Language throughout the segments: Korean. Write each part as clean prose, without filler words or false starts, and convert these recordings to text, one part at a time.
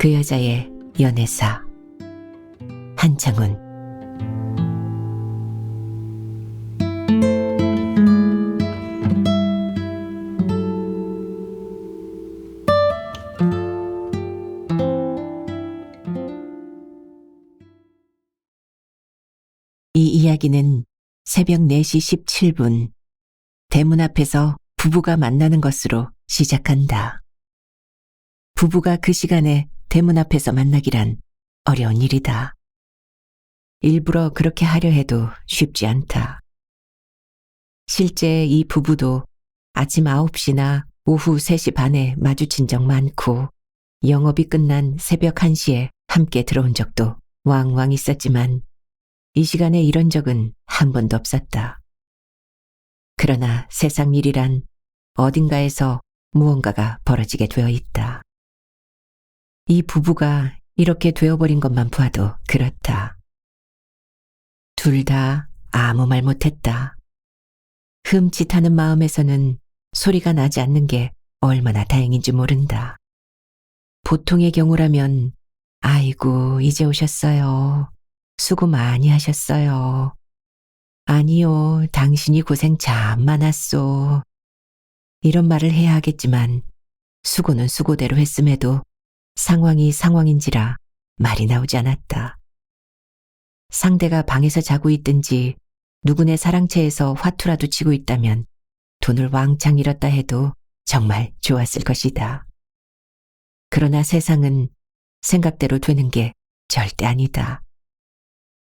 그 여자의 연애사 한창훈. 이 이야기는 새벽 4시 17분 대문 앞에서 부부가 만나는 것으로 시작한다. 부부가 그 시간에 대문 앞에서 만나기란 어려운 일이다. 일부러 그렇게 하려 해도 쉽지 않다. 실제 이 부부도 아침 9시나 오후 3시 반에 마주친 적 많고 영업이 끝난 새벽 1시에 함께 들어온 적도 왕왕 있었지만 이 시간에 이런 적은 한 번도 없었다. 그러나 세상 일이란 어딘가에서 무언가가 벌어지게 되어 있다. 이 부부가 이렇게 되어버린 것만 봐도 그렇다. 둘 다 아무 말 못했다. 흠칫하는 마음에서는 소리가 나지 않는 게 얼마나 다행인지 모른다. 보통의 경우라면 아이고 이제 오셨어요. 수고 많이 하셨어요. 아니요, 당신이 고생 참 많았소. 이런 말을 해야 하겠지만 수고는 수고대로 했음에도 상황이 상황인지라 말이 나오지 않았다. 상대가 방에서 자고 있든지 누구네 사랑채에서 화투라도 치고 있다면 돈을 왕창 잃었다 해도 정말 좋았을 것이다. 그러나 세상은 생각대로 되는 게 절대 아니다.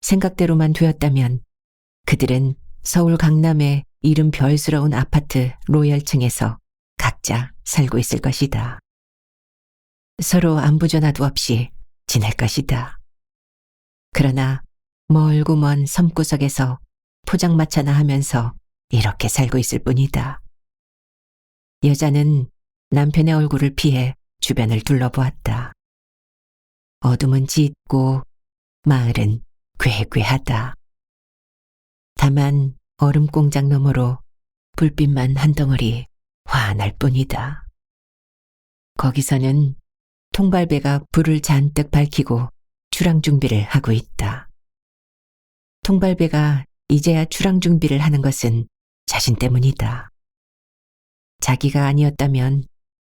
생각대로만 되었다면 그들은 서울 강남의 이름 별스러운 아파트 로열층에서 각자 살고 있을 것이다. 서로 안부 전화도 없이 지낼 것이다. 그러나 멀고 먼 섬구석에서 포장마차나 하면서 이렇게 살고 있을 뿐이다. 여자는 남편의 얼굴을 피해 주변을 둘러보았다. 어둠은 짙고 마을은 괴괴하다. 다만 얼음 공장 너머로 불빛만 한 덩어리 환할 뿐이다. 거기서는 통발배가 불을 잔뜩 밝히고 출항 준비를 하고 있다. 통발배가 이제야 출항 준비를 하는 것은 자신 때문이다. 자기가 아니었다면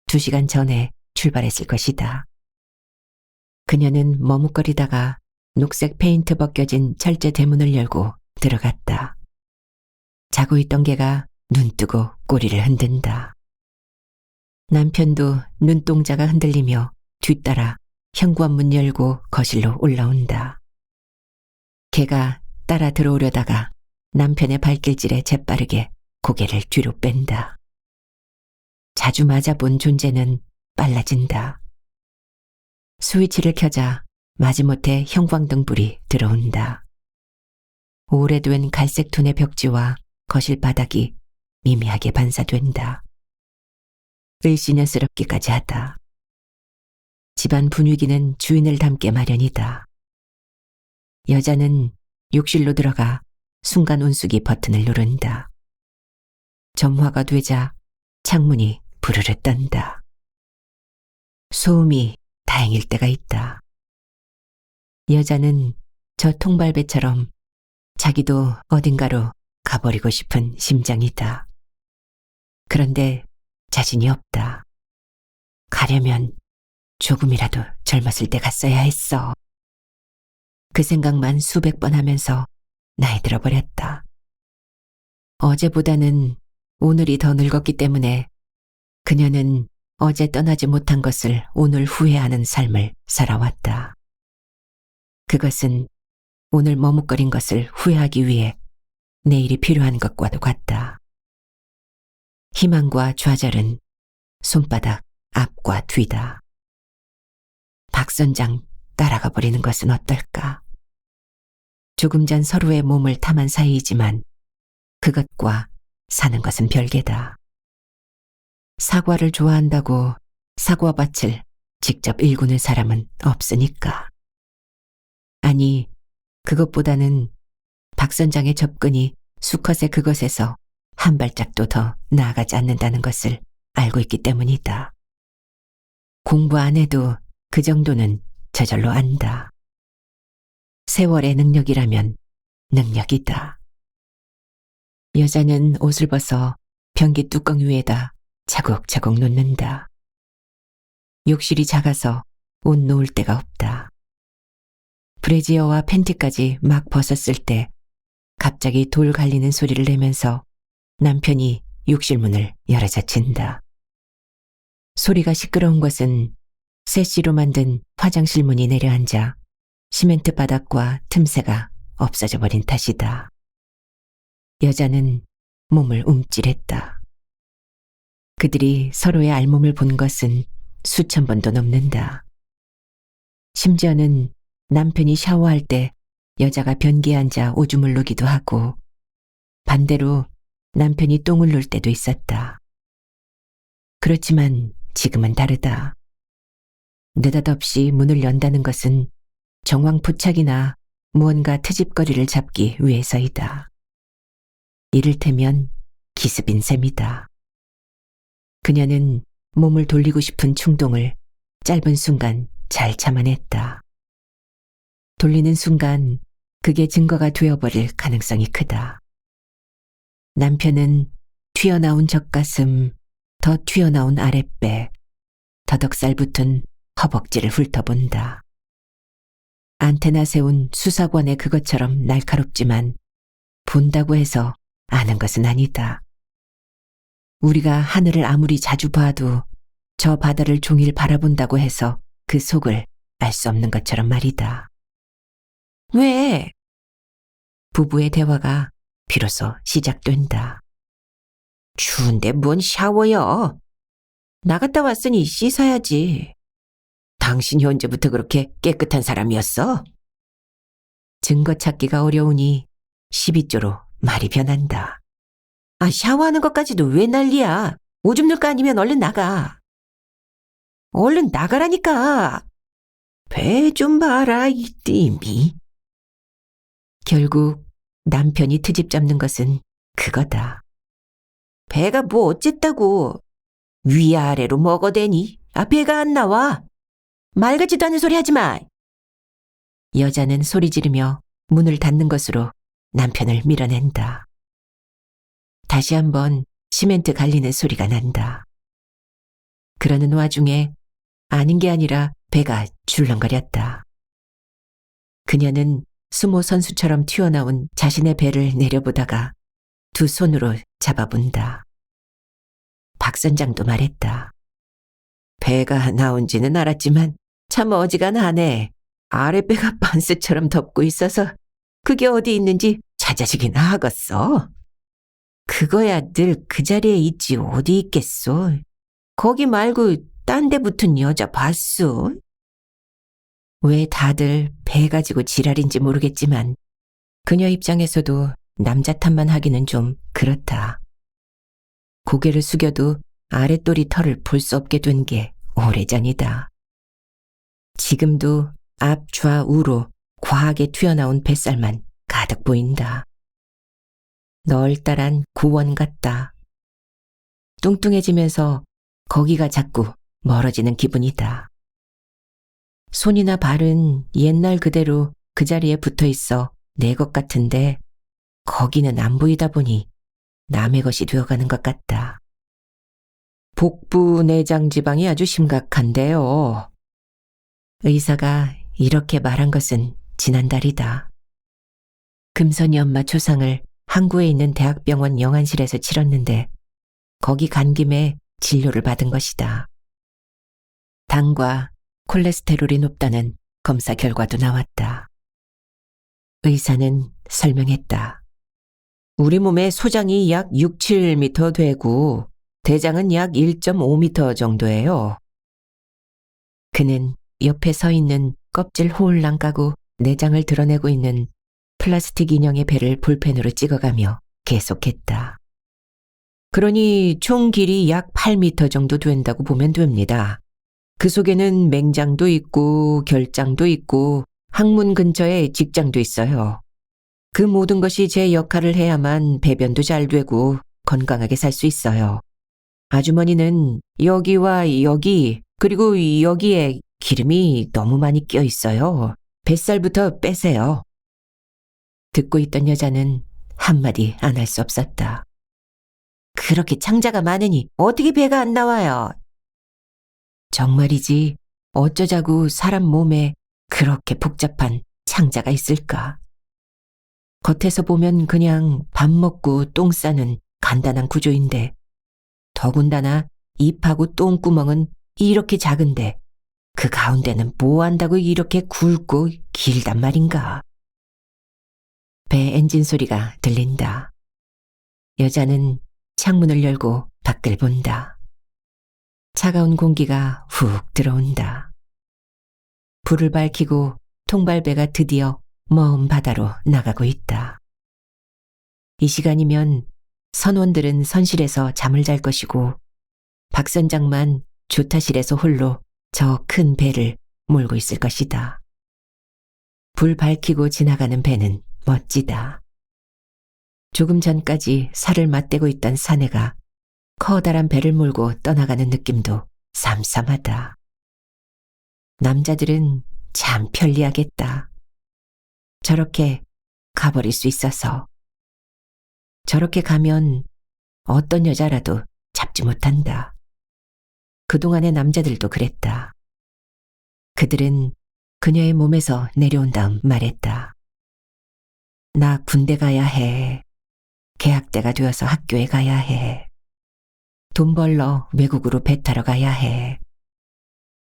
2시간 전에 출발했을 것이다. 그녀는 머뭇거리다가 녹색 페인트 벗겨진 철제 대문을 열고 들어갔다. 자고 있던 개가 눈뜨고 꼬리를 흔든다. 남편도 눈동자가 흔들리며 뒤따라 현관문 열고 거실로 올라온다. 개가 따라 들어오려다가 남편의 발길질에 재빠르게 고개를 뒤로 뺀다. 자주 맞아본 존재는 빨라진다. 스위치를 켜자 마지못해 형광등 불이 들어온다. 오래된 갈색 톤의 벽지와 거실 바닥이 미미하게 반사된다. 을씨년스럽기까지 하다. 집안 분위기는 주인을 닮게 마련이다. 여자는 욕실로 들어가 순간 온수기 버튼을 누른다. 점화가 되자 창문이 부르르 떤다. 소음이 다행일 때가 있다. 여자는 저 통발배처럼 자기도 어딘가로 가버리고 싶은 심장이다. 그런데 자신이 없다. 가려면 조금이라도 젊었을 때 갔어야 했어. 그 생각만 수백 번 하면서 나이 들어버렸다. 어제보다는 오늘이 더 늙었기 때문에 그녀는 어제 떠나지 못한 것을 오늘 후회하는 삶을 살아왔다. 그것은 오늘 머뭇거린 것을 후회하기 위해 내일이 필요한 것과도 같다. 희망과 좌절은 손바닥 앞과 뒤다. 박 선장 따라가 버리는 것은 어떨까? 조금 전 서로의 몸을 탐한 사이이지만 그것과 사는 것은 별개다. 사과를 좋아한다고 사과밭을 직접 일구는 사람은 없으니까. 아니, 그것보다는 박 선장의 접근이 수컷의 그것에서 한 발짝도 더 나아가지 않는다는 것을 알고 있기 때문이다. 공부 안 해도 그 정도는 저절로 안다. 세월의 능력이라면 능력이다. 여자는 옷을 벗어 변기 뚜껑 위에다 차곡차곡 놓는다. 욕실이 작아서 옷 놓을 데가 없다. 브래지어와 팬티까지 막 벗었을 때 갑자기 돌 갈리는 소리를 내면서 남편이 욕실 문을 열어젖힌다. 소리가 시끄러운 것은 새씨로 만든 화장실 문이 내려앉아 시멘트 바닥과 틈새가 없어져 버린 탓이다. 여자는 몸을 움찔했다. 그들이 서로의 알몸을 본 것은 수천 번도 넘는다. 심지어는 남편이 샤워할 때 여자가 변기에 앉아 오줌을 누기도 하고 반대로 남편이 똥을 눌 때도 있었다. 그렇지만 지금은 다르다. 느닷없이 문을 연다는 것은 정황포착이나 무언가 트집거리를 잡기 위해서이다. 이를테면 기습인 셈이다. 그녀는 몸을 돌리고 싶은 충동을 짧은 순간 잘 참아냈다. 돌리는 순간 그게 증거가 되어버릴 가능성이 크다. 남편은 튀어나온 젖가슴, 더 튀어나온 아랫배, 더덕살 붙은 허벅지를 훑어본다. 안테나 세운 수사관의 그것처럼 날카롭지만 본다고 해서 아는 것은 아니다. 우리가 하늘을 아무리 자주 봐도 저 바다를 종일 바라본다고 해서 그 속을 알 수 없는 것처럼 말이다. 왜? 부부의 대화가 비로소 시작된다. 추운데 뭔 샤워여? 나갔다 왔으니 씻어야지. 당신이 언제부터 그렇게 깨끗한 사람이었어? 증거 찾기가 어려우니 12조로 말이 변한다. 아, 샤워하는 것까지도 왜 난리야? 오줌 눌 거 아니면 얼른 나가. 얼른 나가라니까. 배 좀 봐라, 이 띠미. 결국 남편이 트집 잡는 것은 그거다. 배가 뭐 어쨌다고. 위아래로 먹어대니? 아, 배가 안 나와. 말 같지도 않은 소리 하지 마. 여자는 소리 지르며 문을 닫는 것으로 남편을 밀어낸다. 다시 한번 시멘트 갈리는 소리가 난다. 그러는 와중에 아닌 게 아니라 배가 줄렁거렸다. 그녀는 수모 선수처럼 튀어나온 자신의 배를 내려보다가 두 손으로 잡아본다. 박 선장도 말했다. 배가 나온지는 알았지만 참 어지간하네. 아랫배가 반스처럼 덮고 있어서 그게 어디 있는지 찾아지긴 하겠어. 그거야 늘 그 자리에 있지 어디 있겠소. 거기 말고 딴 데 붙은 여자 봤소? 왜 다들 배 가지고 지랄인지 모르겠지만 그녀 입장에서도 남자 탓만 하기는 좀 그렇다. 고개를 숙여도 아랫도리 털을 볼 수 없게 된 게 오래전이다. 지금도 앞 좌우로 과하게 튀어나온 뱃살만 가득 보인다. 널따란 구원 같다. 뚱뚱해지면서 거기가 자꾸 멀어지는 기분이다. 손이나 발은 옛날 그대로 그 자리에 붙어 있어 내 것 같은데 거기는 안 보이다 보니 남의 것이 되어가는 것 같다. 복부 내장 지방이 아주 심각한데요. 의사가 이렇게 말한 것은 지난달이다. 금선이 엄마 초상을 항구에 있는 대학병원 영안실에서 치렀는데 거기 간 김에 진료를 받은 것이다. 당과 콜레스테롤이 높다는 검사 결과도 나왔다. 의사는 설명했다. 우리 몸의 소장이 약 6, 7m 되고 대장은 약 1.5m 정도예요. 그는 옆에 서 있는 껍질 홀랑 까고 내장을 드러내고 있는 플라스틱 인형의 배를 볼펜으로 찍어가며 계속했다. 그러니 총 길이 약 8m 정도 된다고 보면 됩니다. 그 속에는 맹장도 있고 결장도 있고 항문 근처에 직장도 있어요. 그 모든 것이 제 역할을 해야만 배변도 잘 되고 건강하게 살 수 있어요. 아주머니는 여기와 여기 그리고 여기에 기름이 너무 많이 끼어 있어요. 뱃살부터 빼세요. 듣고 있던 여자는 한마디 안 할 수 없었다. 그렇게 창자가 많으니 어떻게 배가 안 나와요? 정말이지 어쩌자고 사람 몸에 그렇게 복잡한 창자가 있을까? 겉에서 보면 그냥 밥 먹고 똥 싸는 간단한 구조인데 더군다나 입하고 똥구멍은 이렇게 작은데 그 가운데는 뭐 한다고 이렇게 굵고 길단 말인가? 배 엔진 소리가 들린다. 여자는 창문을 열고 밖을 본다. 차가운 공기가 훅 들어온다. 불을 밝히고 통발배가 드디어 먼 바다로 나가고 있다. 이 시간이면 선원들은 선실에서 잠을 잘 것이고 박 선장만 조타실에서 홀로 저 큰 배를 몰고 있을 것이다. 불 밝히고 지나가는 배는 멋지다. 조금 전까지 살을 맞대고 있던 사내가 커다란 배를 몰고 떠나가는 느낌도 삼삼하다. 남자들은 참 편리하겠다. 저렇게 가버릴 수 있어서. 저렇게 가면 어떤 여자라도 잡지 못한다. 그동안의 남자들도 그랬다. 그들은 그녀의 몸에서 내려온 다음 말했다. 나 군대 가야 해. 계약대가 되어서 학교에 가야 해. 돈 벌러 외국으로 배 타러 가야 해.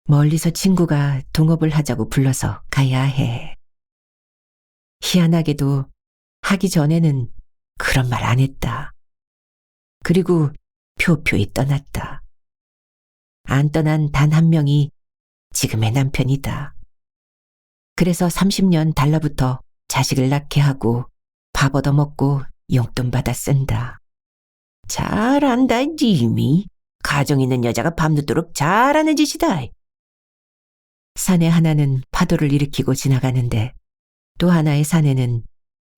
멀리서 친구가 동업을 하자고 불러서 가야 해. 희한하게도 하기 전에는 그런 말 안 했다. 그리고 표표히 떠났다. 안 떠난 단 한 명이 지금의 남편이다. 그래서 30년 달러부터 자식을 낳게 하고 밥 얻어먹고 용돈 받아 쓴다. 잘한다, 님이. 가정 있는 여자가 밤늦도록 잘하는 짓이다. 사내 하나는 파도를 일으키고 지나가는데 또 하나의 사내는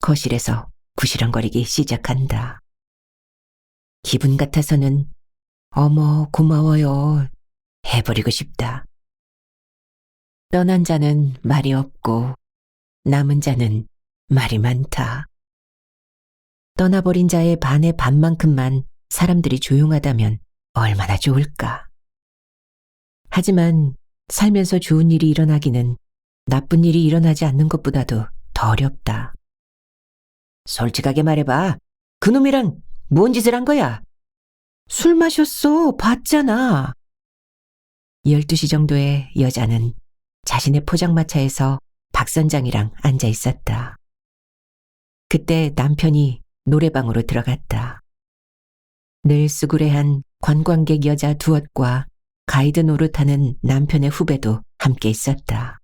거실에서 구시렁거리기 시작한다. 기분 같아서는 어머 고마워요 해버리고 싶다. 떠난 자는 말이 없고 남은 자는 말이 많다. 떠나버린 자의 반의 반만큼만 사람들이 조용하다면 얼마나 좋을까. 하지만 살면서 좋은 일이 일어나기는 나쁜 일이 일어나지 않는 것보다도 더 어렵다. 솔직하게 말해봐. 그놈이랑 뭔 짓을 한 거야? 술 마셨어. 봤잖아. 12시 정도에 여자는 자신의 포장마차에서 박 선장이랑 앉아 있었다. 그때 남편이 노래방으로 들어갔다. 늘 수구레한 관광객 여자 두엇과 가이드 노릇하는 남편의 후배도 함께 있었다.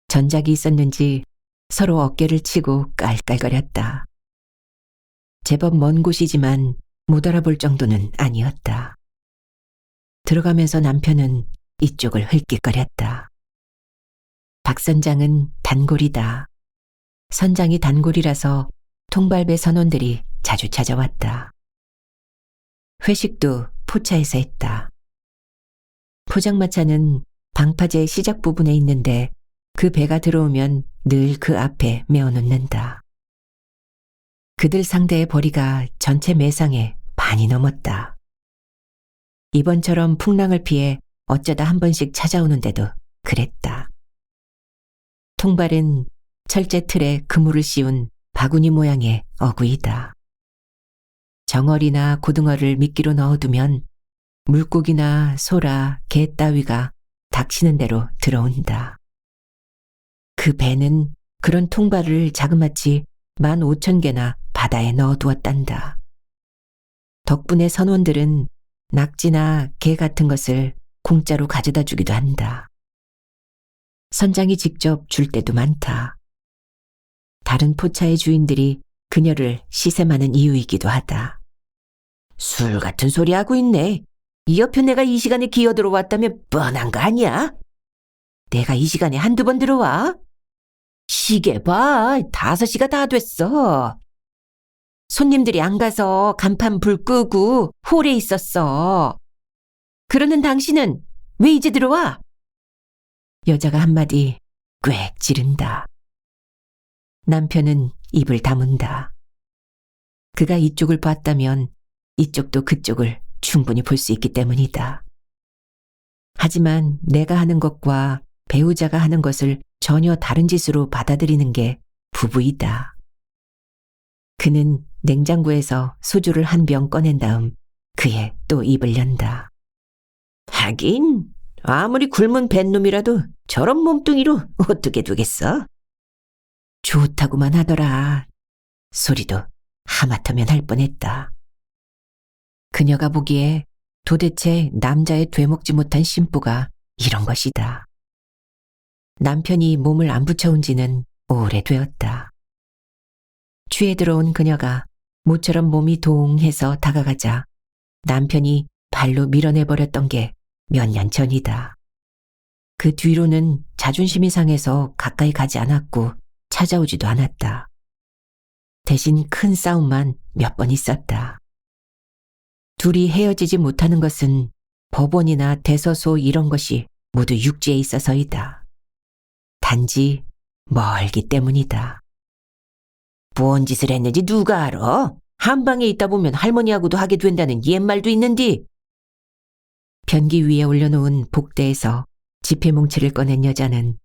전작이 있었는지 서로 어깨를 치고 깔깔거렸다. 제법 먼 곳이지만 못 알아볼 정도는 아니었다. 들어가면서 남편은 이쪽을 흘낏거렸다. 박 선장은 단골이다. 선장이 단골이라서 통발배 선원들이 자주 찾아왔다. 회식도 포차에서 했다. 포장마차는 방파제 시작 부분에 있는데 그 배가 들어오면 늘 그 앞에 메어놓는다. 그들 상대의 벌이가 전체 매상의 반이 넘었다. 이번처럼 풍랑을 피해 어쩌다 한 번씩 찾아오는데도 그랬다. 통발은 철제 틀에 그물을 씌운 바구니 모양의 어구이다. 정어리나 고등어를 미끼로 넣어두면 물고기나 소라, 개 따위가 닥치는 대로 들어온다. 그 배는 그런 통발을 자그마치 15,000개나 바다에 넣어두었단다. 덕분에 선원들은 낙지나 게 같은 것을 공짜로 가져다 주기도 한다. 선장이 직접 줄 때도 많다. 다른 포차의 주인들이 그녀를 시샘하는 이유이기도 하다. 술 같은 소리 하고 있네. 이 옆에 내가 이 시간에 기어 들어왔다면 뻔한 거 아니야? 내가 이 시간에 한두 번 들어와? 시계 봐. 5시가 다 됐어. 손님들이 안 가서 간판 불 끄고 홀에 있었어. 그러는 당신은 왜 이제 들어와? 여자가 한마디 꽥 지른다. 남편은 입을 다문다. 그가 이쪽을 봤다면 이쪽도 그쪽을 충분히 볼 수 있기 때문이다. 하지만 내가 하는 것과 배우자가 하는 것을 전혀 다른 짓으로 받아들이는 게 부부이다. 그는 냉장고에서 소주를 한 병 꺼낸 다음 그의 또 입을 연다. 하긴 아무리 굶은 뱃놈이라도 저런 몸뚱이로 어떻게 두겠어? 좋다고만 하더라. 소리도 하마터면 할 뻔했다. 그녀가 보기에 도대체 남자의 되먹지 못한 심보가 이런 것이다. 남편이 몸을 안 붙여온 지는 오래되었다. 취해 들어온 그녀가 모처럼 몸이 동해서 다가가자 남편이 발로 밀어내버렸던 게 몇 년 전이다. 그 뒤로는 자존심이 상해서 가까이 가지 않았고 찾아오지도 않았다. 대신 큰 싸움만 몇 번 있었다. 둘이 헤어지지 못하는 것은 법원이나 대서소 이런 것이 모두 육지에 있어서이다. 단지 멀기 때문이다. 뭔 짓을 했는지 누가 알아? 한 방에 있다 보면 할머니하고도 하게 된다는 옛말도 있는디. 변기 위에 올려놓은 복대에서 지폐뭉치를 꺼낸 여자는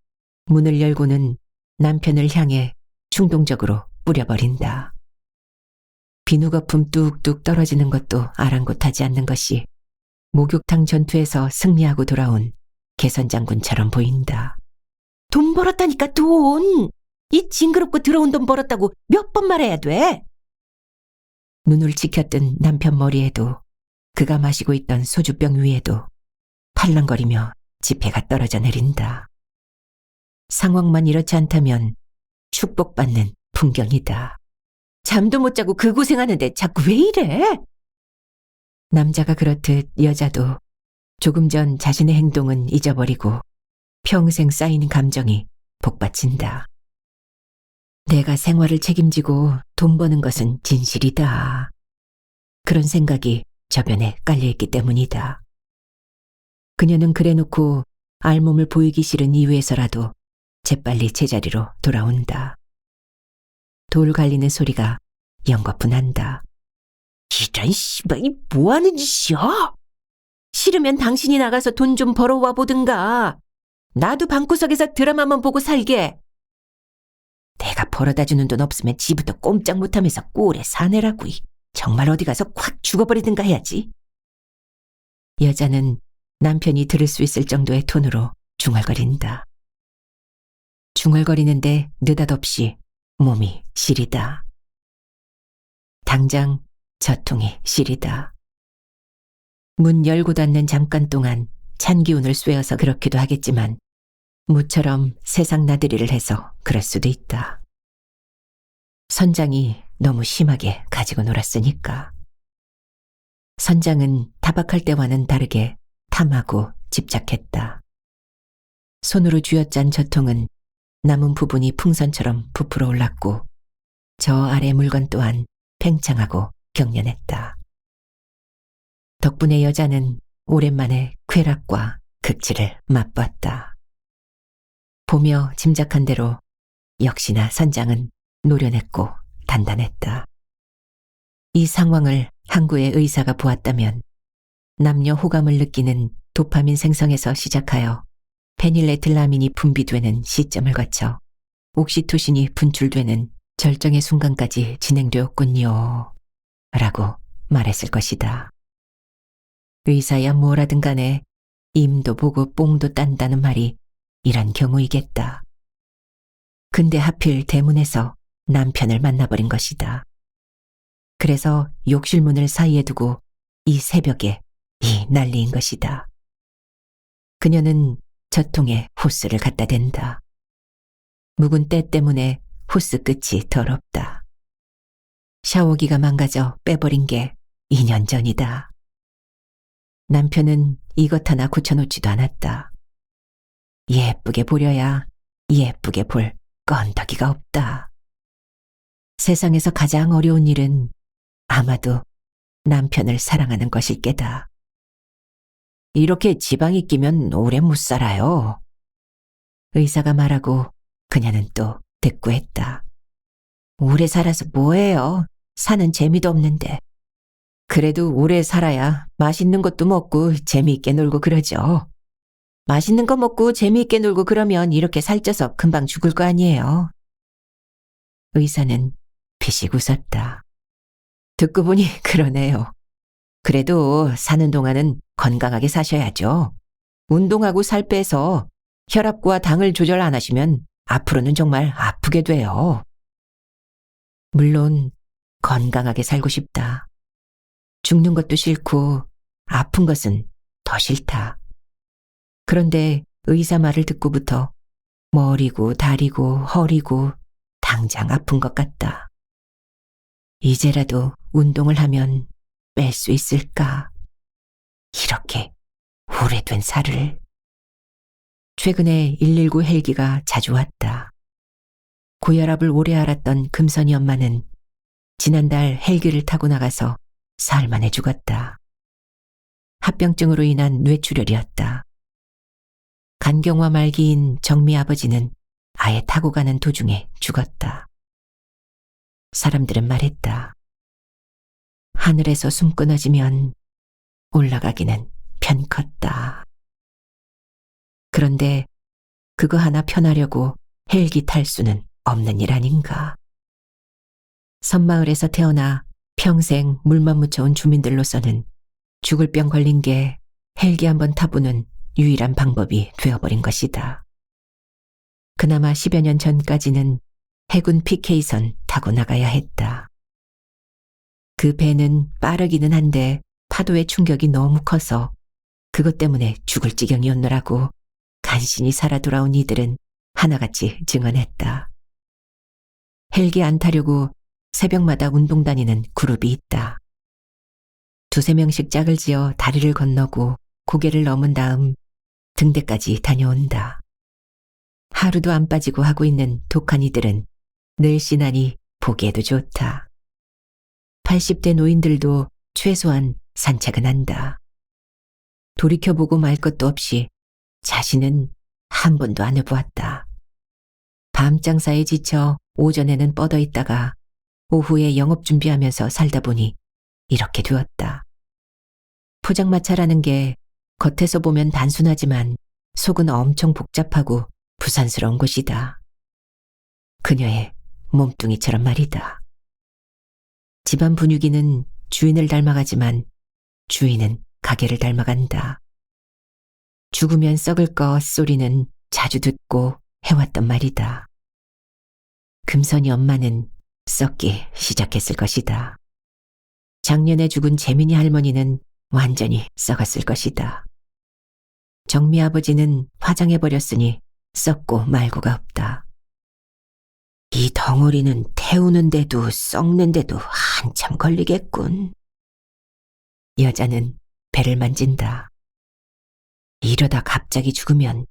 문을 열고는 남편을 향해 충동적으로 뿌려버린다. 비누거품 뚝뚝 떨어지는 것도 아랑곳하지 않는 것이 목욕탕 전투에서 승리하고 돌아온 개선장군처럼 보인다. 돈 벌었다니까 돈! 이 징그럽고 더러운 돈 벌었다고 몇 번 말해야 돼? 눈을 치켜뜬 남편 머리에도 그가 마시고 있던 소주병 위에도 팔랑거리며 지폐가 떨어져 내린다. 상황만 이렇지 않다면 축복받는 풍경이다. 잠도 못 자고 그 고생하는데 자꾸 왜 이래? 남자가 그렇듯 여자도 조금 전 자신의 행동은 잊어버리고 평생 쌓인 감정이 복받친다. 내가 생활을 책임지고 돈 버는 것은 진실이다. 그런 생각이 저변에 깔려있기 때문이다. 그녀는 그래놓고 알몸을 보이기 싫은 이유에서라도 재빨리 제자리로 돌아온다. 돌 갈리는 소리가 연거푸 난다. 이런 씨발이 뭐하는 짓이야? 싫으면 당신이 나가서 돈 좀 벌어와 보든가. 나도 방구석에서 드라마만 보고 살게. 내가 벌어다주는 돈 없으면 지부터 꼼짝 못하면서 꼴에 사내라고. 정말 어디 가서 콱 죽어버리든가 해야지. 여자는 남편이 들을 수 있을 정도의 톤으로 중얼거린다. 중얼거리는데 느닷없이 몸이 시리다. 당장 저통이 시리다. 문 열고 닫는 잠깐 동안 찬 기운을 쐬어서 그렇기도 하겠지만 모처럼 세상 나들이를 해서 그럴 수도 있다. 선장이 너무 심하게 가지고 놀았으니까. 선장은 타박할 때와는 다르게 탐하고 집착했다. 손으로 쥐어짠 저통은 남은 부분이 풍선처럼 부풀어 올랐고 저 아래 물건 또한 팽창하고 경련했다. 덕분에 여자는 오랜만에 쾌락과 극치를 맛봤다. 보며 짐작한 대로 역시나 선장은 노련했고 단단했다. 이 상황을 항구의 의사가 보았다면 남녀 호감을 느끼는 도파민 생성에서 시작하여 페닐에틸라민이 분비되는 시점을 거쳐 옥시토신이 분출되는 절정의 순간까지 진행되었군요. 라고 말했을 것이다. 의사야 뭐라든 간에 임도 보고 뽕도 딴다는 말이 이런 경우이겠다. 근데 하필 대문에서 남편을 만나버린 것이다. 그래서 욕실문을 사이에 두고 이 새벽에 이 난리인 것이다. 그녀는 젖통에 호스를 갖다 댄다. 묵은 때 때문에 호스 끝이 더럽다. 샤워기가 망가져 빼버린 게 2년 전이다. 남편은 이것 하나 고쳐놓지도 않았다. 예쁘게 보려야 예쁘게 볼 건더기가 없다. 세상에서 가장 어려운 일은 아마도 남편을 사랑하는 것일 게다. 이렇게 지방이 끼면 오래 못 살아요. 의사가 말하고 그녀는 또 대꾸했다. 오래 살아서 뭐해요? 사는 재미도 없는데. 그래도 오래 살아야 맛있는 것도 먹고 재미있게 놀고 그러죠. 맛있는 거 먹고 재미있게 놀고 그러면 이렇게 살쪄서 금방 죽을 거 아니에요. 의사는 피식 웃었다. 듣고 보니 그러네요. 그래도 사는 동안은 건강하게 사셔야죠. 운동하고 살 빼서 혈압과 당을 조절 안 하시면 앞으로는 정말 아프게 돼요. 물론 건강하게 살고 싶다. 죽는 것도 싫고 아픈 것은 더 싫다. 그런데 의사 말을 듣고부터 머리고 다리고 허리고 당장 아픈 것 같다. 이제라도 운동을 하면 뺄 수 있을까? 이렇게 오래된 살을. 최근에 119 헬기가 자주 왔다. 고혈압을 오래 앓았던 금선이 엄마는 지난달 헬기를 타고 나가서 사흘 만에 죽었다. 합병증으로 인한 뇌출혈이었다. 간경화 말기인 정미 아버지는 아예 타고 가는 도중에 죽었다. 사람들은 말했다. 하늘에서 숨 끊어지면 올라가기는 편컸다. 그런데 그거 하나 편하려고 헬기 탈 수는 없는 일 아닌가. 섬마을에서 태어나 평생 물만 묻혀온 주민들로서는 죽을 병 걸린 게 헬기 한번 타보는 유일한 방법이 되어버린 것이다. 그나마 10여 년 전까지는 해군 PK선 타고 나가야 했다. 그 배는 빠르기는 한데 파도의 충격이 너무 커서 그것 때문에 죽을 지경이었노라고 간신히 살아 돌아온 이들은 하나같이 증언했다. 헬기 안 타려고 새벽마다 운동 다니는 그룹이 있다. 2~3명씩 짝을 지어 다리를 건너고 고개를 넘은 다음 등대까지 다녀온다. 하루도 안 빠지고 하고 있는 독한 이들은 늘씬하니 보기에도 좋다. 80대 노인들도 최소한 산책은 한다. 돌이켜보고 말 것도 없이 자신은 한 번도 안 해보았다. 밤 장사에 지쳐 오전에는 뻗어 있다가 오후에 영업 준비하면서 살다 보니 이렇게 되었다. 포장마차라는 게 겉에서 보면 단순하지만 속은 엄청 복잡하고 부산스러운 곳이다. 그녀의 몸뚱이처럼 말이다. 집안 분위기는 주인을 닮아가지만 주인은 가게를 닮아간다. 죽으면 썩을 것 소리는 자주 듣고 해왔단 말이다. 금선이 엄마는 썩기 시작했을 것이다. 작년에 죽은 재민이 할머니는 완전히 썩었을 것이다. 정미 아버지는 화장해버렸으니 썩고 말고가 없다. 이 덩어리는 태우는데도 썩는데도 한참 걸리겠군. 여자는 배를 만진다. 이러다 갑자기 죽으면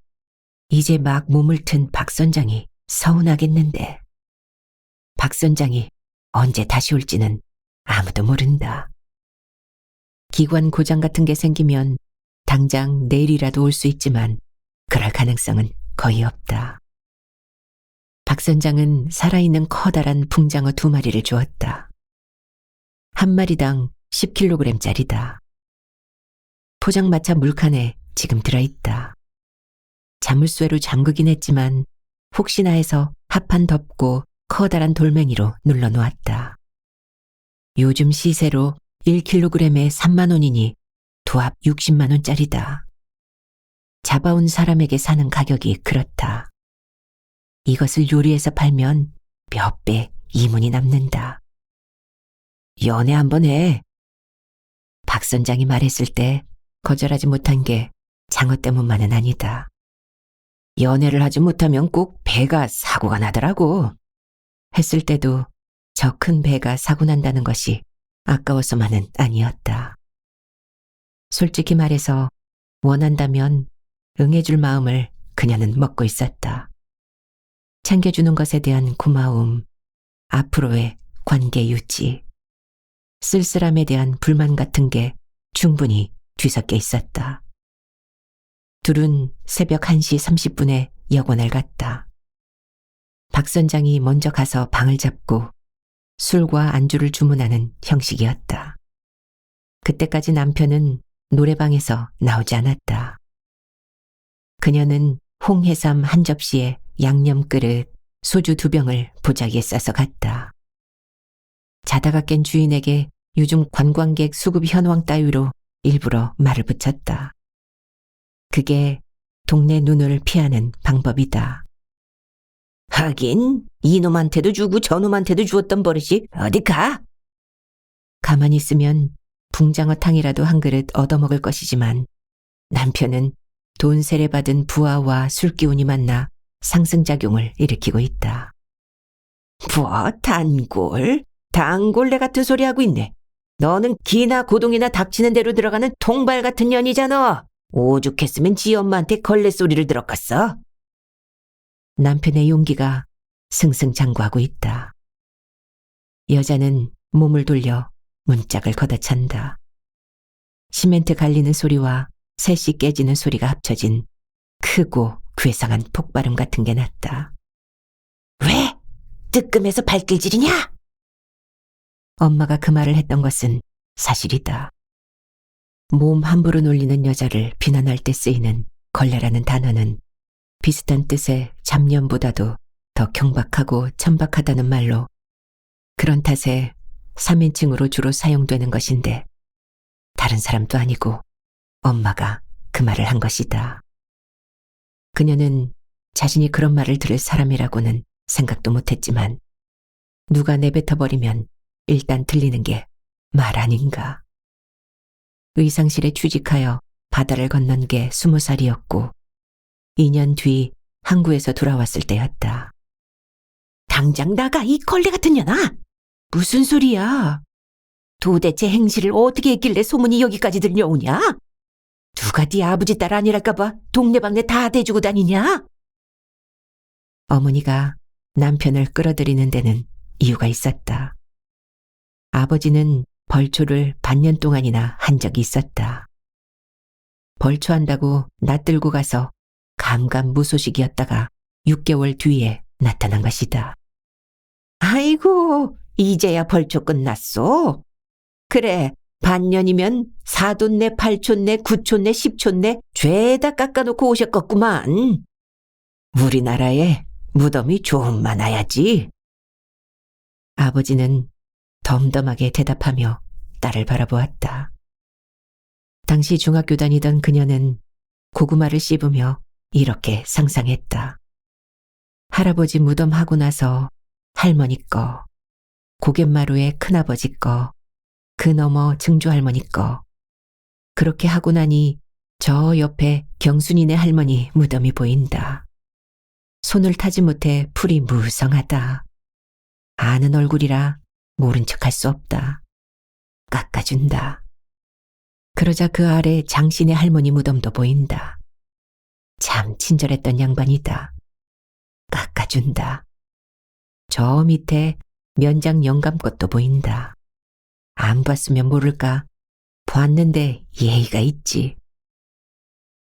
이제 막 몸을 튼 박 선장이 서운하겠는데. 박 선장이 언제 다시 올지는 아무도 모른다. 기관 고장 같은 게 생기면 당장 내일이라도 올 수 있지만 그럴 가능성은 거의 없다. 박 선장은 살아있는 커다란 붕장어 2마리를 주었다. 한 마리당 10kg짜리다. 포장마차 물칸에 지금 들어있다. 자물쇠로 잠그긴 했지만 혹시나 해서 합판 덮고 커다란 돌멩이로 눌러놓았다. 요즘 시세로 1kg에 3만 원이니 도합 60만 원짜리다. 잡아온 사람에게 사는 가격이 그렇다. 이것을 요리해서 팔면 몇 배 이문이 남는다. 연애 한번 해. 박 선장이 말했을 때 거절하지 못한 게 장어 때문만은 아니다. 연애를 하지 못하면 꼭 배가 사고가 나더라고. 했을 때도 저 큰 배가 사고 난다는 것이 아까워서만은 아니었다. 솔직히 말해서 원한다면 응해줄 마음을 그녀는 먹고 있었다. 챙겨주는 것에 대한 고마움, 앞으로의 관계 유지, 쓸쓸함에 대한 불만 같은 게 충분히 뒤섞여 있었다. 둘은 새벽 1시 30분에 여관을 갔다. 박 선장이 먼저 가서 방을 잡고 술과 안주를 주문하는 형식이었다. 그때까지 남편은 노래방에서 나오지 않았다. 그녀는 홍해삼 한 접시에 양념 그릇, 소주 2병을 보자기에 싸서 갔다. 자다가 깬 주인에게 요즘 관광객 수급 현황 따위로 일부러 말을 붙였다. 그게 동네 눈을 피하는 방법이다. 하긴 이놈한테도 주고 저놈한테도 주었던 버릇이 어디 가? 가만히 있으면 붕장어탕이라도 한 그릇 얻어먹을 것이지만 남편은 돈 세례받은 부하와 술기운이 만나 상승작용을 일으키고 있다. 뭐 단골내 같은 소리 하고 있네. 너는 기나 고동이나 닥치는 대로 들어가는 통발 같은 년이잖아. 오죽했으면 지 엄마한테 걸레 소리를 들었겠어. 남편의 용기가 승승장구하고 있다. 여자는 몸을 돌려 문짝을 걷어찬다. 시멘트 갈리는 소리와 셋이 깨지는 소리가 합쳐진 크고 괴상한 폭발음 같은 게 났다. 왜? 뜨끔해서 발길질이냐? 엄마가 그 말을 했던 것은 사실이다. 몸 함부로 놀리는 여자를 비난할 때 쓰이는 걸레라는 단어는 비슷한 뜻의 잡념보다도 더 경박하고 천박하다는 말로 그런 탓에 3인칭으로 주로 사용되는 것인데 다른 사람도 아니고 엄마가 그 말을 한 것이다. 그녀는 자신이 그런 말을 들을 사람이라고는 생각도 못했지만 누가 내뱉어버리면 일단 들리는 게 말 아닌가. 의상실에 취직하여 바다를 건넌 게 20살이었고 2년 뒤 항구에서 돌아왔을 때였다. 당장 나가 이 걸레 같은 년아! 무슨 소리야? 도대체 행실을 어떻게 했길래 소문이 여기까지 들려오냐? 누가 네 아버지 딸 아니랄까봐 동네방네 다 대주고 다니냐? 어머니가 남편을 끌어들이는 데는 이유가 있었다. 아버지는 벌초를 반년 동안이나 한 적이 있었다. 벌초한다고 낯들고 가서 감감무소식이었다가 6개월 뒤에 나타난 것이다. 아이고, 이제야 벌초 끝났어? 그래, 반년이면 4촌내, 8촌내, 9촌내, 10촌내 죄다 깎아놓고 오셨겠구만. 우리나라에 무덤이 좀 많아야지. 아버지는 덤덤하게 대답하며 딸을 바라보았다. 당시 중학교 다니던 그녀는 고구마를 씹으며 이렇게 상상했다. 할아버지 무덤 하고 나서 할머니 거, 고갯마루에 큰아버지 거, 그 너머 증조할머니 거. 그렇게 하고 나니 저 옆에 경순이네 할머니 무덤이 보인다. 손을 타지 못해 풀이 무성하다. 아는 얼굴이라 모른 척할 수 없다. 깎아준다. 그러자 그 아래 장신의 할머니 무덤도 보인다. 참 친절했던 양반이다. 깎아준다. 저 밑에 면장 영감 것도 보인다. 안 봤으면 모를까. 봤는데 예의가 있지.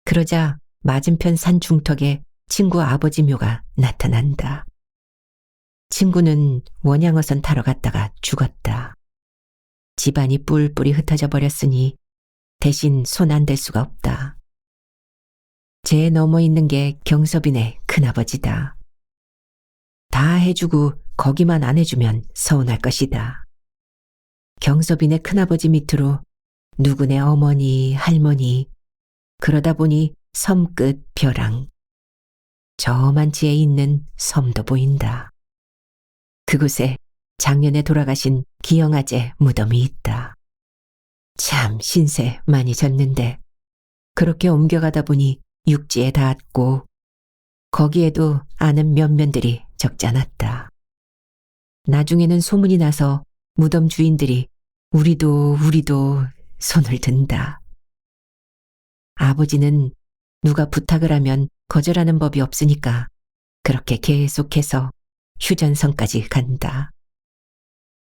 그러자 맞은편 산 중턱에 친구 아버지 묘가 나타난다. 친구는 원양어선 타러 갔다가 죽었다. 집안이 뿔뿔이 흩어져 버렸으니 대신 손 안 댈 수가 없다. 제 넘어 있는 게 경섭이네 큰아버지다. 다 해주고 거기만 안 해주면 서운할 것이다. 경섭이네 큰아버지 밑으로 누구네 어머니, 할머니, 그러다 보니 섬끝 벼랑. 저 만치에 있는 섬도 보인다. 그곳에 작년에 돌아가신 기영아제 무덤이 있다. 참 신세 많이 졌는데 그렇게 옮겨가다 보니 육지에 닿았고 거기에도 아는 면면들이 적지 않았다. 나중에는 소문이 나서 무덤 주인들이 우리도 손을 든다. 아버지는 누가 부탁을 하면 거절하는 법이 없으니까 그렇게 계속해서 휴전선까지 간다.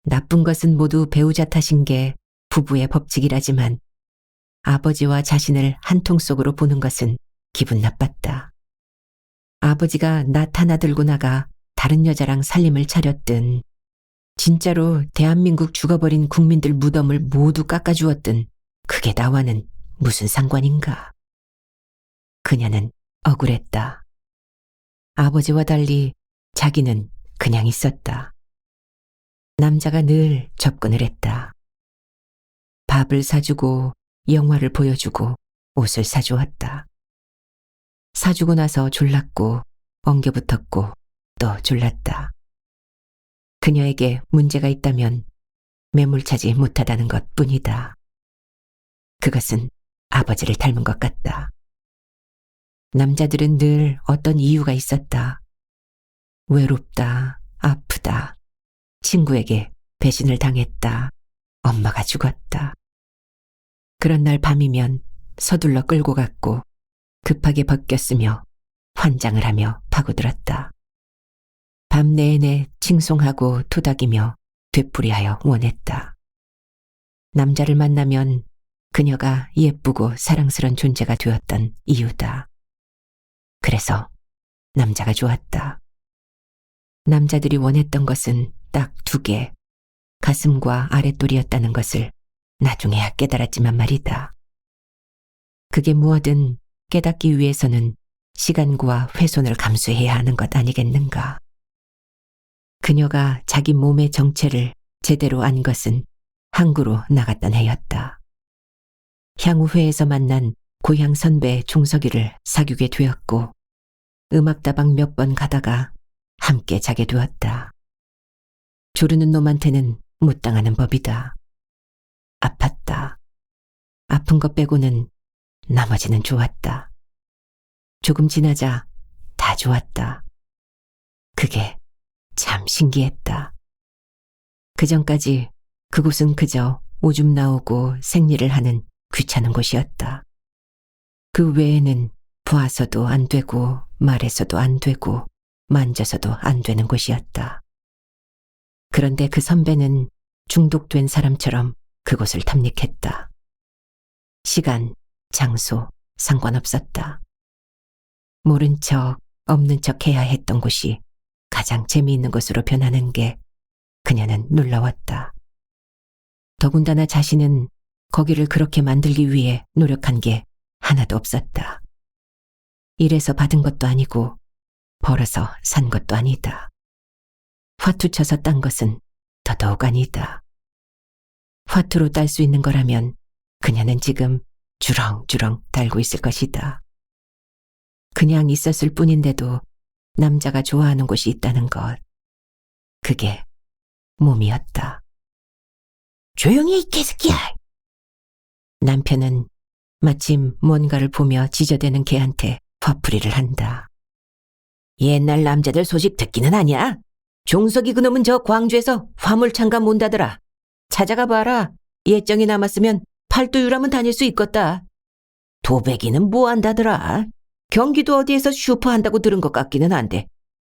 나쁜 것은 모두 배우자 탓인 게 부부의 법칙이라지만 아버지와 자신을 한 통 속으로 보는 것은 기분 나빴다. 아버지가 낫 하나 들고 나가 다른 여자랑 살림을 차렸든 진짜로 대한민국 죽어버린 국민들 무덤을 모두 깎아주었든 그게 나와는 무슨 상관인가. 그녀는 억울했다. 아버지와 달리 자기는 그냥 있었다. 남자가 늘 접근을 했다. 밥을 사주고 영화를 보여주고 옷을 사주었다. 사주고 나서 졸랐고 엉겨붙었고 또 졸랐다. 그녀에게 문제가 있다면 매몰차지 못하다는 것뿐이다. 그것은 아버지를 닮은 것 같다. 남자들은 늘 어떤 이유가 있었다. 외롭다, 아프다, 친구에게 배신을 당했다, 엄마가 죽었다. 그런 날 밤이면 서둘러 끌고 갔고 급하게 벗겼으며 환장을 하며 파고들었다. 밤 내내 칭송하고 토닥이며 되풀이하여 원했다. 남자를 만나면 그녀가 예쁘고 사랑스런 존재가 되었던 이유다. 그래서 남자가 좋았다. 남자들이 원했던 것은 딱 2개, 가슴과 아랫돌이었다는 것을 나중에야 깨달았지만 말이다. 그게 무엇든 깨닫기 위해서는 시간과 훼손을 감수해야 하는 것 아니겠는가. 그녀가 자기 몸의 정체를 제대로 안 것은 항구로 나갔던 해였다. 향후회에서 만난 고향 선배 종석이를 사귀게 되었고 음악다방 몇 번 가다가 함께 자게 되었다. 조르는 놈한테는 못 당하는 법이다. 아팠다. 아픈 것 빼고는 나머지는 좋았다. 조금 지나자 다 좋았다. 그게 참 신기했다. 그전까지 그곳은 그저 오줌 나오고 생리를 하는 귀찮은 곳이었다. 그 외에는 보아서도 안 되고 말해서도 안 되고 만져서도 안 되는 곳이었다. 그런데 그 선배는 중독된 사람처럼 그곳을 탐닉했다. 시간, 장소 상관없었다. 모른 척, 없는 척 해야 했던 곳이 가장 재미있는 곳으로 변하는 게 그녀는 놀라웠다. 더군다나 자신은 거기를 그렇게 만들기 위해 노력한 게 하나도 없었다. 일해서 받은 것도 아니고 벌어서 산 것도 아니다. 화투 쳐서 딴 것은 더더욱 아니다. 화투로 딸 수 있는 거라면 그녀는 지금 주렁주렁 달고 있을 것이다. 그냥 있었을 뿐인데도 남자가 좋아하는 곳이 있다는 것. 그게 몸이었다. 조용히 이 개새끼야! 남편은 마침 뭔가를 보며 지저대는 개한테 화풀이를 한다. 옛날 남자들 소식 듣기는 아냐? 종석이 그놈은 저 광주에서 화물창가 몬다더라. 찾아가 봐라. 예정이 남았으면 팔도유람은 다닐 수 있겠다. 도배기는 뭐 한다더라. 경기도 어디에서 슈퍼 한다고 들은 것 같기는 한데.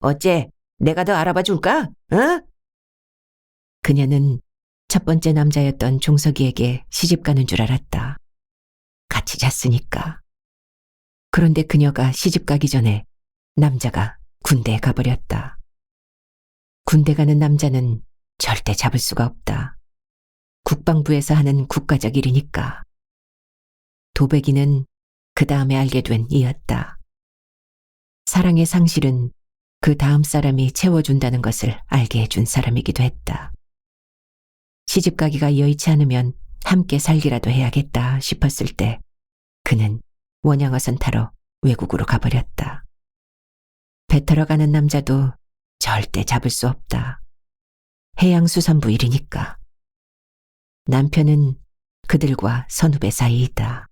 어째 내가 더 알아봐 줄까? 어? 그녀는 첫 번째 남자였던 종석이에게 시집 가는 줄 알았다. 같이 잤으니까. 그런데 그녀가 시집 가기 전에 남자가 군대에 가버렸다. 군대 가는 남자는 절대 잡을 수가 없다. 국방부에서 하는 국가적 일이니까. 도배기는 그 다음에 알게 된 이였다. 사랑의 상실은 그 다음 사람이 채워준다는 것을 알게 해준 사람이기도 했다. 시집 가기가 여의치 않으면 함께 살기라도 해야겠다 싶었을 때 그는 원양어선 타러 외국으로 가버렸다. 배 타러 가는 남자도 절대 잡을 수 없다. 해양수산부 일이니까. 남편은 그들과 선후배 사이이다.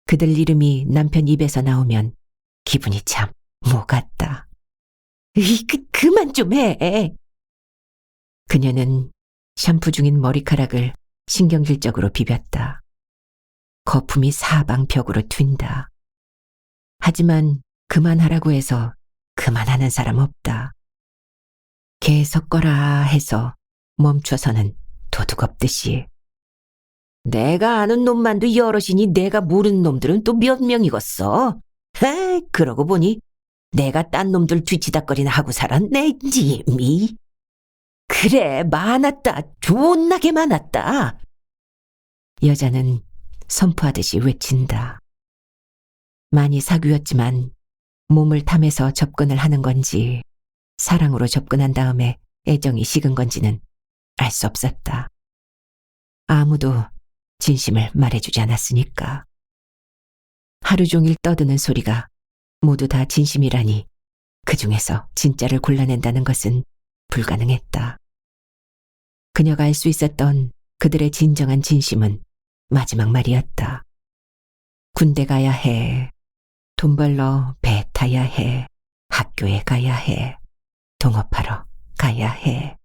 그들 이름이 남편 입에서 나오면 기분이 참 뭐 같다. 그만 좀 해. 그녀는 샴푸 중인 머리카락을 신경질적으로 비볐다. 거품이 사방벽으로 튄다. 하지만 그만하라고 해서 그만하는 사람 없다. 개 섞어라 해서 멈춰서는 도둑 없듯이. 내가 아는 놈만도 여럿이니 내가 모르는 놈들은 또 몇 명이겠어. 에이, 그러고 보니 내가 딴 놈들 뒤치다거리나 하고 살았네, 님이. 그래, 많았다. 존나게 많았다. 여자는 선포하듯이 외친다. 많이 사귀었지만 몸을 탐해서 접근을 하는 건지 사랑으로 접근한 다음에 애정이 식은 건지는 알 수 없었다. 아무도 진심을 말해주지 않았으니까. 하루 종일 떠드는 소리가 모두 다 진심이라니 그 중에서 진짜를 골라낸다는 것은 불가능했다. 그녀가 알 수 있었던 그들의 진정한 진심은 마지막 말이었다. 군대 가야 해. 돈 벌러 배 타야 해. 학교에 가야 해. 동업하러 가야 해.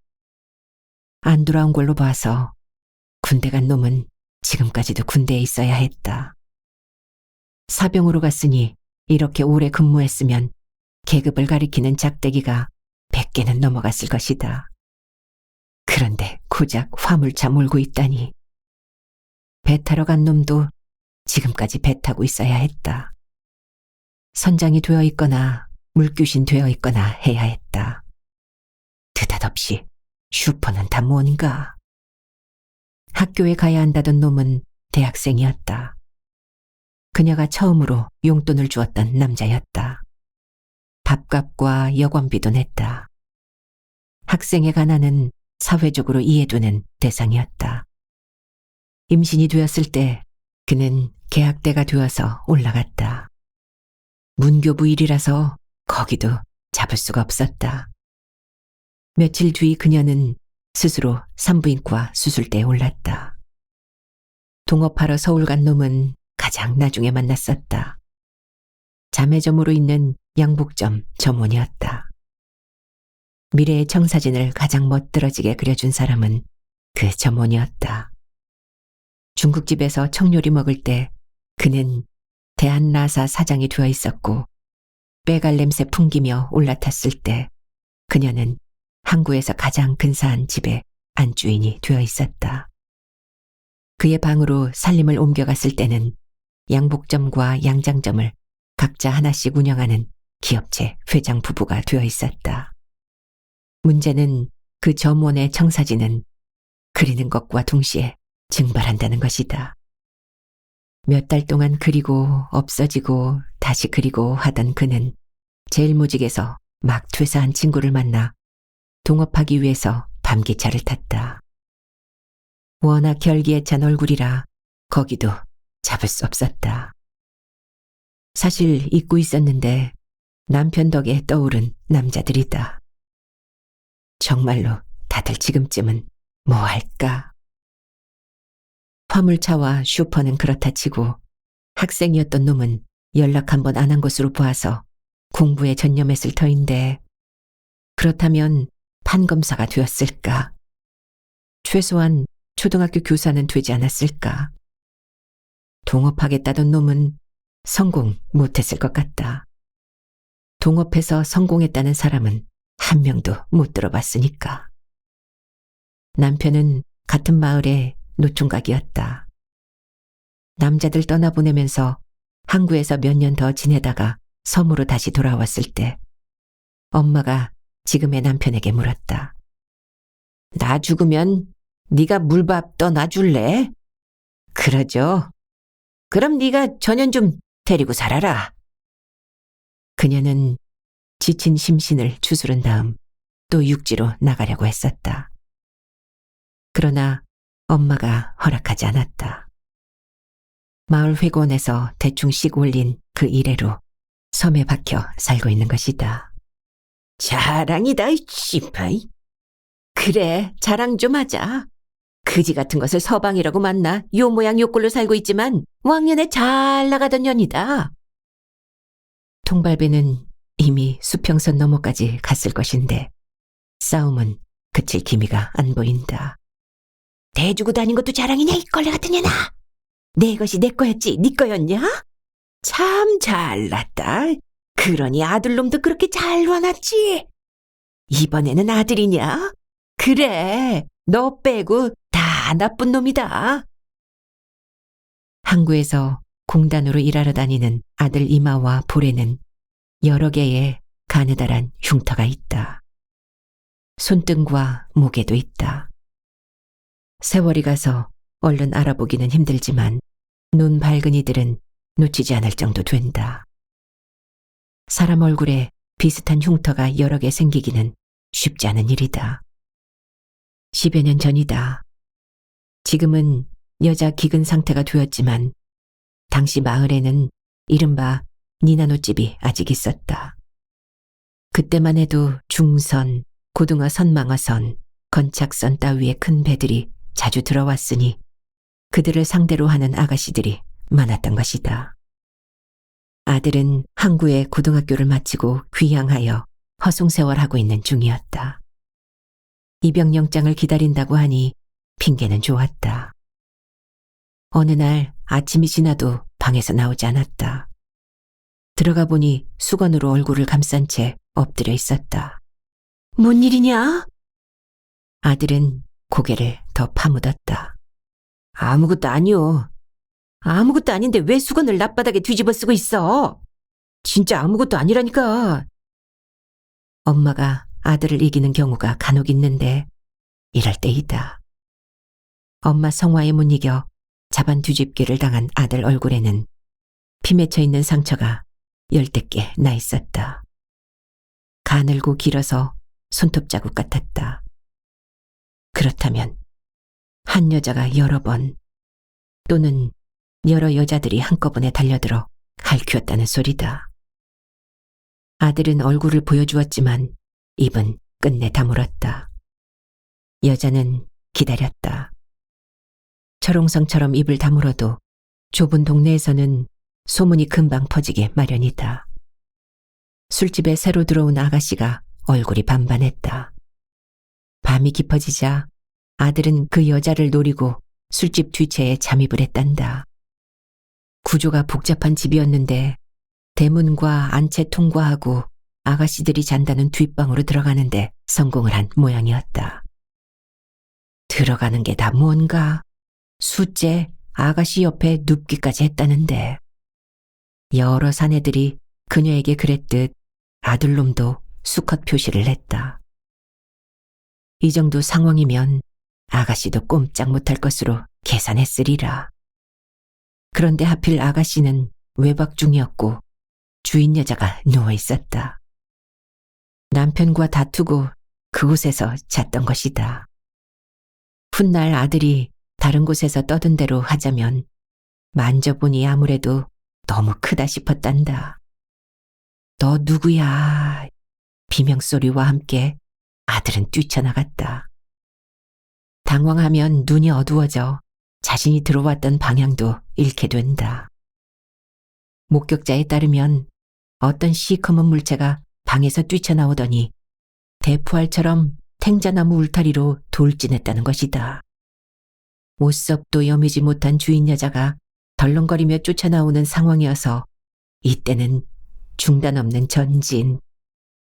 안 돌아온 걸로 봐서 군대 간 놈은 지금까지도 군대에 있어야 했다. 사병으로 갔으니 이렇게 오래 근무했으면 계급을 가리키는 작대기가 100개는 넘어갔을 것이다. 그런데 고작 화물차 몰고 있다니. 배 타러 간 놈도 지금까지 배 타고 있어야 했다. 선장이 되어 있거나 물귀신 되어 있거나 해야 했다. 느닷없이 슈퍼는 다 뭔가. 학교에 가야 한다던 놈은 대학생이었다. 그녀가 처음으로 용돈을 주었던 남자였다. 밥값과 여관비도 냈다. 학생의 가난은 사회적으로 이해되는 대상이었다. 임신이 되었을 때 그는 계약대가 되어서 올라갔다. 문교부 일이라서 거기도 잡을 수가 없었다. 며칠 뒤 그녀는 스스로 산부인과 수술대에 올랐다. 동업하러 서울 간 놈은 가장 나중에 만났었다. 자매점으로 있는 양복점 점원이었다. 미래의 청사진을 가장 멋들어지게 그려준 사람은 그 점원이었다. 중국집에서 청요리 먹을 때 그는 대한나사 사장이 되어 있었고, 빼갈 냄새 풍기며 올라탔을 때 그녀는 항구에서 가장 근사한 집의 안주인이 되어 있었다. 그의 방으로 살림을 옮겨갔을 때는 양복점과 양장점을 각자 하나씩 운영하는 기업체 회장 부부가 되어 있었다. 문제는 그 점원의 청사진은 그리는 것과 동시에 증발한다는 것이다. 몇 달 동안 그리고 없어지고 다시 그리고 하던 그는 제일모직에서 막 퇴사한 친구를 만나 동업하기 위해서 밤기차를 탔다. 워낙 결기에 찬 얼굴이라 거기도 잡을 수 없었다. 사실 잊고 있었는데 남편 덕에 떠오른 남자들이다. 정말로 다들 지금쯤은 뭐 할까? 화물차와 슈퍼는 그렇다 치고 학생이었던 놈은 연락 한 번 안 한 것으로 보아서 공부에 전념했을 터인데, 그렇다면 판검사가 되었을까? 최소한 초등학교 교사는 되지 않았을까? 동업하겠다던 놈은 성공 못했을 것 같다. 동업해서 성공했다는 사람은 한 명도 못 들어봤으니까. 남편은 같은 마을의 노총각이었다. 남자들 떠나보내면서 항구에서 몇 년 더 지내다가 섬으로 다시 돌아왔을 때 엄마가 지금의 남편에게 물었다. 나 죽으면 네가 물밥 떠놔줄래? 그러죠. 그럼 네가 전현 좀 데리고 살아라. 그녀는 지친 심신을 추스른 다음 또 육지로 나가려고 했었다. 그러나 엄마가 허락하지 않았다. 마을 회관에서 대충씩 올린 그 이래로 섬에 박혀 살고 있는 것이다. 자랑이다, 씨파이. 그래, 자랑 좀 하자. 그지 같은 것을 서방이라고 만나 요 모양 요 꼴로 살고 있지만 왕년에 잘 나가던 년이다. 통발배는 이미 수평선 너머까지 갔을 것인데 싸움은 그칠 기미가 안 보인다. 대주고 다닌 것도 자랑이냐, 이 걸레 같은 년아. 내 것이 내 거였지 네 거였냐? 참 잘났다. 그러니 아들놈도 그렇게 잘 와놨지. 이번에는 아들이냐? 그래, 너 빼고 다 나쁜 놈이다. 항구에서 공단으로 일하러 다니는 아들 이마와 보레는 여러 개의 가느다란 흉터가 있다. 손등과 목에도 있다. 세월이 가서 얼른 알아보기는 힘들지만 눈 밝은 이들은 놓치지 않을 정도 된다. 사람 얼굴에 비슷한 흉터가 여러 개 생기기는 쉽지 않은 일이다. 10여 년 전이다. 지금은 여자 기근 상태가 되었지만 당시 마을에는 이른바 니나노집이 아직 있었다. 그때만 해도 중선, 고등어 선망어선, 건착선 따위의 큰 배들이 자주 들어왔으니 그들을 상대로 하는 아가씨들이 많았던 것이다. 아들은 항구에 고등학교를 마치고 귀향하여 허송세월하고 있는 중이었다. 입영영장을 기다린다고 하니 핑계는 좋았다. 어느 날 아침이 지나도 방에서 나오지 않았다. 들어가 보니 수건으로 얼굴을 감싼 채 엎드려 있었다. 뭔 일이냐? 아들은 고개를 더 파묻었다. 아무것도 아니오. 아무것도 아닌데 왜 수건을 납바닥에 뒤집어 쓰고 있어? 진짜 아무것도 아니라니까. 엄마가 아들을 이기는 경우가 간혹 있는데 이럴 때이다. 엄마 성화에 못 이겨 자반 뒤집기를 당한 아들 얼굴에는 피 맺혀 있는 상처가 10개 나 있었다. 가늘고 길어서 손톱 자국 같았다. 그렇다면 한 여자가 여러 번 또는 여러 여자들이 한꺼번에 달려들어 갈퀴었다는 소리다. 아들은 얼굴을 보여주었지만 입은 끝내 다물었다. 여자는 기다렸다. 철옹성처럼 입을 다물어도 좁은 동네에서는 소문이 금방 퍼지게 마련이다. 술집에 새로 들어온 아가씨가 얼굴이 반반했다. 밤이 깊어지자 아들은 그 여자를 노리고 술집 뒤채에 잠입을 했단다. 구조가 복잡한 집이었는데 대문과 안채 통과하고 아가씨들이 잔다는 뒷방으로 들어가는데 성공을 한 모양이었다. 들어가는 게 다 뭔가 숫째 아가씨 옆에 눕기까지 했다는데 여러 사내들이 그녀에게 그랬듯 아들놈도 수컷 표시를 했다. 이 정도 상황이면 아가씨도 꼼짝 못할 것으로 계산했으리라. 그런데 하필 아가씨는 외박 중이었고 주인 여자가 누워있었다. 남편과 다투고 그곳에서 잤던 것이다. 훗날 아들이 다른 곳에서 떠든 대로 하자면 만져보니 아무래도 너무 크다 싶었단다. 너 누구야? 비명소리와 함께 아들은 뛰쳐나갔다. 당황하면 눈이 어두워져 자신이 들어왔던 방향도 잃게 된다. 목격자에 따르면 어떤 시커먼 물체가 방에서 뛰쳐나오더니 대포알처럼 탱자나무 울타리로 돌진했다는 것이다. 옷섭도 여미지 못한 주인 여자가 덜렁거리며 쫓아나오는 상황이어서 이때는 중단 없는 전진,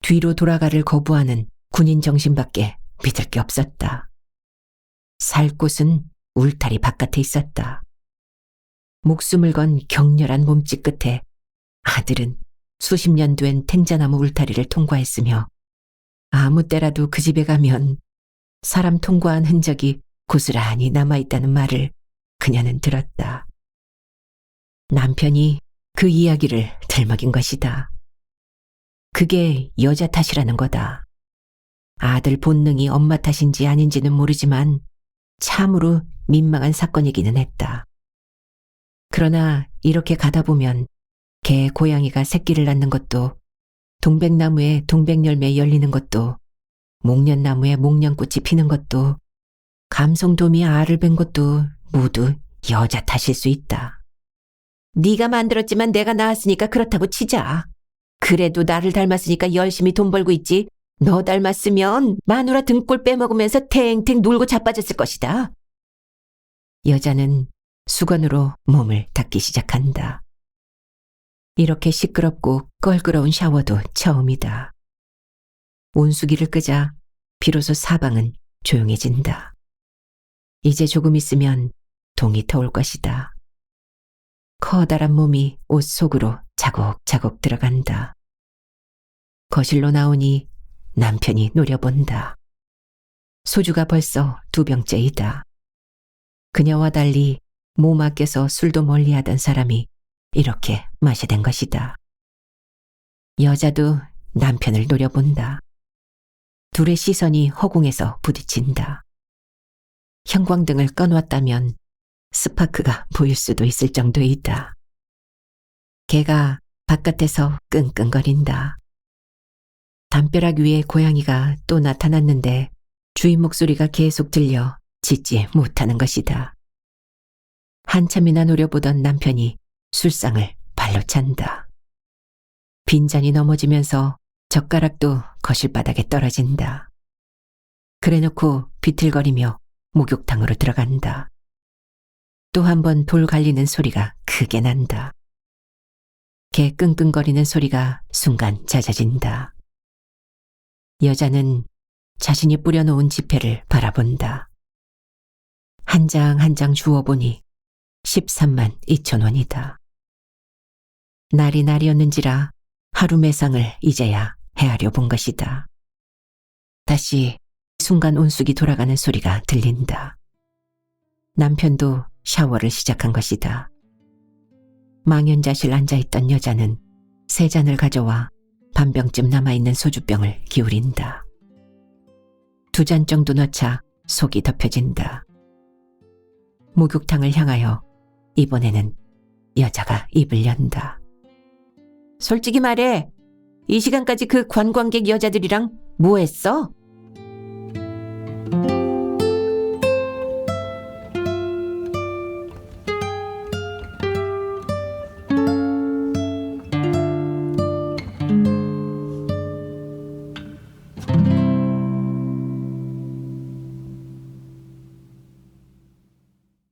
뒤로 돌아가를 거부하는 군인 정신밖에 믿을 게 없었다. 살 곳은 울타리 바깥에 있었다. 목숨을 건 격렬한 몸짓 끝에 아들은 수십 년 된 탱자나무 울타리를 통과했으며 아무 때라도 그 집에 가면 사람 통과한 흔적이 고스란히 남아있다는 말을 그녀는 들었다. 남편이 그 이야기를 들먹인 것이다. 그게 여자 탓이라는 거다. 아들 본능이 엄마 탓인지 아닌지는 모르지만 참으로 민망한 사건이기는 했다. 그러나 이렇게 가다 보면 개 고양이가 새끼를 낳는 것도 동백나무에 동백열매 열리는 것도 목련나무에 목련꽃이 피는 것도 감성돔이 알을 벤 것도 모두 여자 탓일 수 있다. 네가 만들었지만 내가 낳았으니까 그렇다고 치자. 그래도 나를 닮았으니까 열심히 돈 벌고 있지. 너 닮았으면 마누라 등골 빼먹으면서 탱탱 놀고 자빠졌을 것이다. 여자는 수건으로 몸을 닦기 시작한다. 이렇게 시끄럽고 껄끄러운 샤워도 처음이다. 온수기를 끄자 비로소 사방은 조용해진다. 이제 조금 있으면 동이 터올 것이다. 커다란 몸이 옷 속으로 자곡자곡 들어간다. 거실로 나오니 남편이 노려본다. 소주가 벌써 2병째이다. 그녀와 달리 몸 아껴서 술도 멀리하던 사람이 이렇게 마시된 것이다. 여자도 남편을 노려본다. 둘의 시선이 허공에서 부딪힌다. 형광등을 꺼놓았다면 스파크가 보일 수도 있을 정도이다. 개가 바깥에서 끙끙거린다. 담벼락 위에 고양이가 또 나타났는데 주인 목소리가 계속 들려 짖지 못하는 것이다. 한참이나 노려보던 남편이 술상을 발로 찬다. 빈잔이 넘어지면서 젓가락도 거실 바닥에 떨어진다. 그래놓고 비틀거리며 목욕탕으로 들어간다. 또 한 번 돌 갈리는 소리가 크게 난다. 개 끙끙거리는 소리가 순간 잦아진다. 여자는 자신이 뿌려놓은 지폐를 바라본다. 한 장 한 장 주워보니 13만 2천 원이다. 날이 날이었는지라 하루 매상을 이제야 헤아려 본 것이다. 다시 순간 온숙이 돌아가는 소리가 들린다. 남편도 샤워를 시작한 것이다. 망연자실 앉아있던 여자는 3잔을 가져와 반병쯤 남아있는 소주병을 기울인다. 2잔 정도 넣자 속이 덮여진다. 목욕탕을 향하여 이번에는 여자가 입을 연다. 솔직히 말해, 이 시간까지 그 관광객 여자들이랑 뭐 했어?